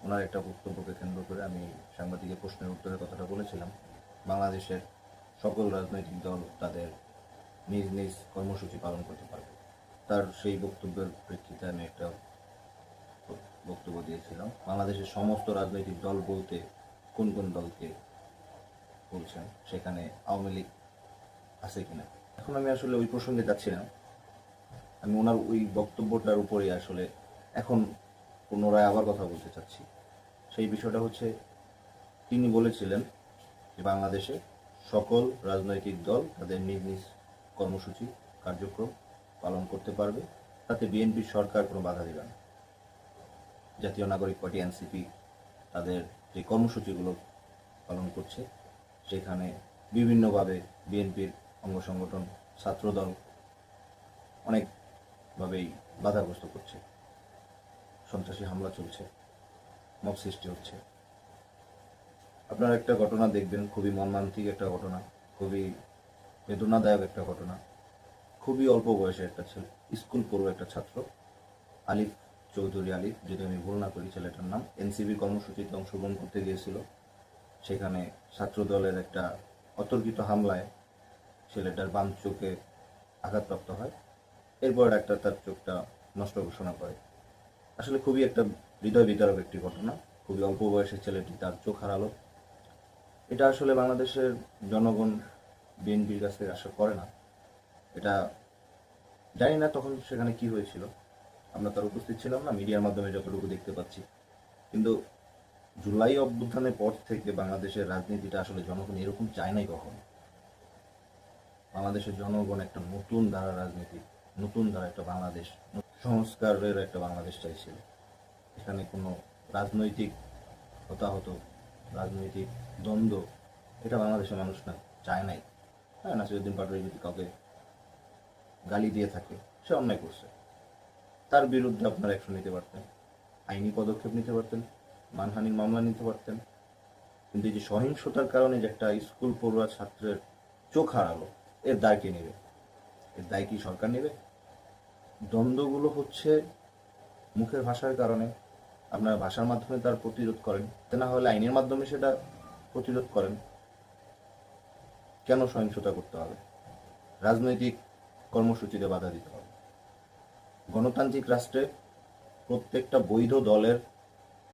ওনার একটা বক্তব্যকে কেন্দ্র করে আমি সাংবাদিকের প্রশ্নের উত্তরে কথাটা বলেছিলাম। বাংলাদেশের সকল রাজনৈতিক দল তাদের নিজ নিজ কর্মসূচি পালন করতে পারবে। তার সেই বক্তব্যের প্রেক্ষিতে আমি একটা বক্তব্য দিয়েছিলাম। বাংলাদেশের সমস্ত রাজনৈতিক দল বলতে কোন কোন দলকে বলছেন, সেখানে আওয়ামী লীগ আছে কিনা। এখন আমি আসলে ওই প্রসঙ্গে যাচ্ছি না, আমি ওনার ওই বক্তব্যটার উপরেই আসলে এখন পুনরায় আবার কথা বলতে চাচ্ছি। সেই বিষয়টা হচ্ছে, তিনি বলেছিলেন যে বাংলাদেশে সকল রাজনৈতিক দল তাদের নিজ নিজ কর্মসূচি কার্যক্রম পালন করতে পারবে, তাতে বিএনপি সরকার কোনো বাধা দেবে না। জাতীয় নাগরিক পার্টি এনসিপি তাদের যে কর্মসূচিগুলো পালন করছে, সেখানে বিভিন্নভাবে বিএনপির অঙ্গ সংগঠন ছাত্রদল অনেকভাবেই বাধাগ্রস্ত করছে, সন্ত্রাসী হামলা চলছে, মব সৃষ্টি হচ্ছে। আপনারা একটা ঘটনা দেখবেন, খুবই মর্মান্তিক একটা ঘটনা, খুবই বেদনাদায়ক একটা ঘটনা। খুবই অল্প বয়সের একটা ছেলে, স্কুল পড়ুয়া একটা ছাত্র, আলিফ চৌধুরী আলিফ, যদি আমি ভুল না করি ছেলেটার নাম, এনসিবি কর্মসূচিতে অংশগ্রহণ করতে গিয়েছিল। সেখানে ছাত্র দলের একটা অতর্কিত হামলায় ছেলেটার বাম চোখে আঘাতপ্রাপ্ত হয়। এরপর ডাক্তার তার চোখটা নষ্ট ঘোষণা করে। আসলে খুবই একটা হৃদয় বিদারক একটি ঘটনা। খুবই অল্প বয়সের ছেলেটি তার চোখ হারালো। এটা আসলে বাংলাদেশের জনগণ বিএনপির কাছ থেকে আশা করে না। এটা জানি না তখন সেখানে কি হয়েছিল, আমরা তার উপস্থিত ছিলাম না, মিডিয়ার মাধ্যমে যতটুকু দেখতে পাচ্ছি। কিন্তু জুলাই অভ্যুত্থানের পর থেকে বাংলাদেশের রাজনীতিটা আসলে জনগণ এরকম চায় নাই কখনো। বাংলাদেশের জনগণ একটা নতুন ধারা রাজনীতি, নতুন ধারা একটা বাংলাদেশ, সংস্কারের একটা বাংলাদেশ চাইছিল। এখানে কোনো রাজনৈতিক হতাহত, রাজনৈতিক দ্বন্দ্ব, এটা বাংলাদেশের মানুষ না চায় নাই। হ্যাঁ, নাসিরুদ্দিন পাটোয়ারি যদি কাউকে গালি দিয়ে থাকে, সে অন্যায় করছে, তার বিরুদ্ধে আপনারা অ্যাকশন নিতে পারতেন, আইনি পদক্ষেপ নিতে পারতেন, মানহানির মামলা নিতে পারতেন। কিন্তু এই যে সহিংসতার কারণে যে একটা স্কুল পড়ুয়া ছাত্রের চোখ হারালো, এর দায় কে নেবে? এর দায় কি সরকার নেবে? দ্বন্দ্বগুলো হচ্ছে মুখের ভাষার কারণে। আপনার ভাষার মাধ্যমে তার প্রতিরোধ করেন, তা না হলে আইনের মাধ্যমে সেটা প্রতিরোধ করেন। কেন সহিংসতা করতে হবে? রাজনৈতিক কর্মসূচিতে বাধা দিতে হবে? গণতান্ত্রিক রাষ্ট্রে প্রত্যেকটা বৈধ দলের